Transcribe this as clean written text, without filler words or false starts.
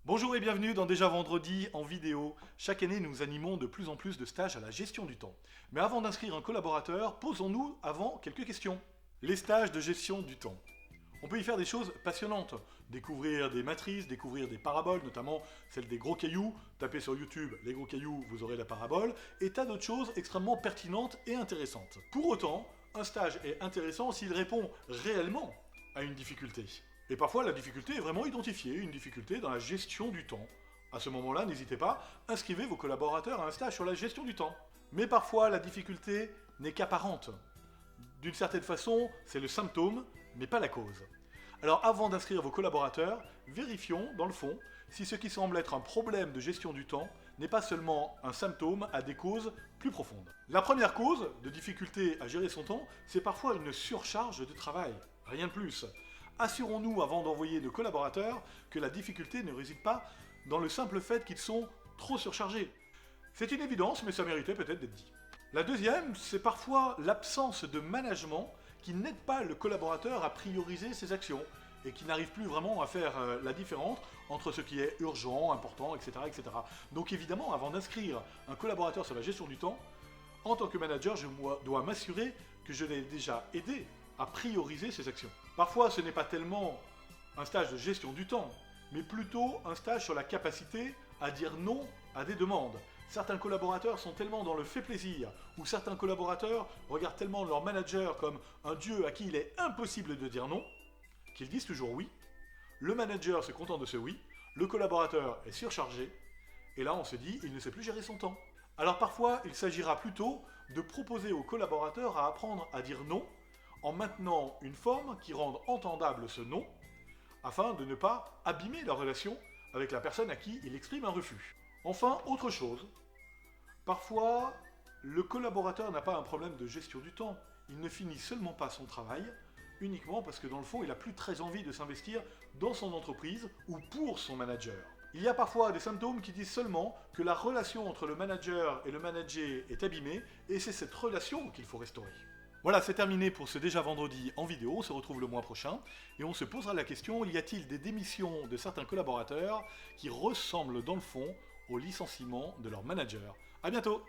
Bonjour et bienvenue dans Déjà Vendredi en vidéo. Chaque année, nous animons de plus en plus de stages à la gestion du temps. Mais avant d'inscrire un collaborateur, posons-nous avant quelques questions. Les stages de gestion du temps. On peut y faire des choses passionnantes. Découvrir des matrices, découvrir des paraboles, notamment celle des gros cailloux. Tapez sur YouTube les gros cailloux, vous aurez la parabole. Et tas d'autres choses extrêmement pertinentes et intéressantes. Pour autant, un stage est intéressant s'il répond réellement à une difficulté. Et parfois, la difficulté est vraiment identifiée, une difficulté dans la gestion du temps. À ce moment-là, n'hésitez pas, inscrivez vos collaborateurs à un stage sur la gestion du temps. Mais parfois, la difficulté n'est qu'apparente. D'une certaine façon, c'est le symptôme, mais pas la cause. Alors avant d'inscrire vos collaborateurs, vérifions, dans le fond, si ce qui semble être un problème de gestion du temps n'est pas seulement un symptôme à des causes plus profondes. La première cause de difficulté à gérer son temps, c'est parfois une surcharge de travail. Rien de plus. Assurons-nous avant d'envoyer nos collaborateurs que la difficulté ne réside pas dans le simple fait qu'ils sont trop surchargés. C'est une évidence, mais ça méritait peut-être d'être dit. La deuxième, c'est parfois l'absence de management qui n'aide pas le collaborateur à prioriser ses actions et qui n'arrive plus vraiment à faire la différence entre ce qui est urgent, important, etc., etc. Donc évidemment, avant d'inscrire un collaborateur sur la gestion du temps, en tant que manager, je dois m'assurer que je l'ai déjà aidé à prioriser ses actions. Parfois, ce n'est pas tellement un stage de gestion du temps, mais plutôt un stage sur la capacité à dire non à des demandes. Certains collaborateurs sont tellement dans le fait plaisir, ou certains collaborateurs regardent tellement leur manager comme un dieu à qui il est impossible de dire non, qu'ils disent toujours oui. Le manager se contente de ce oui, le collaborateur est surchargé, et là on se dit il ne sait plus gérer son temps. Alors parfois, il s'agira plutôt de proposer aux collaborateurs à apprendre à dire non en maintenant une forme qui rende entendable ce non, afin de ne pas abîmer la relation avec la personne à qui il exprime un refus. Enfin, autre chose, parfois, le collaborateur n'a pas un problème de gestion du temps, il ne finit seulement pas son travail, uniquement parce que dans le fond, il n'a plus très envie de s'investir dans son entreprise ou pour son manager. Il y a parfois des symptômes qui disent seulement que la relation entre le manager et le manager est abîmée, et c'est cette relation qu'il faut restaurer. Voilà, c'est terminé pour ce Déjà Vendredi en vidéo, on se retrouve le mois prochain, et on se posera la question, y a-t-il des démissions de certains collaborateurs qui ressemblent dans le fond au licenciement de leur manager? A bientôt!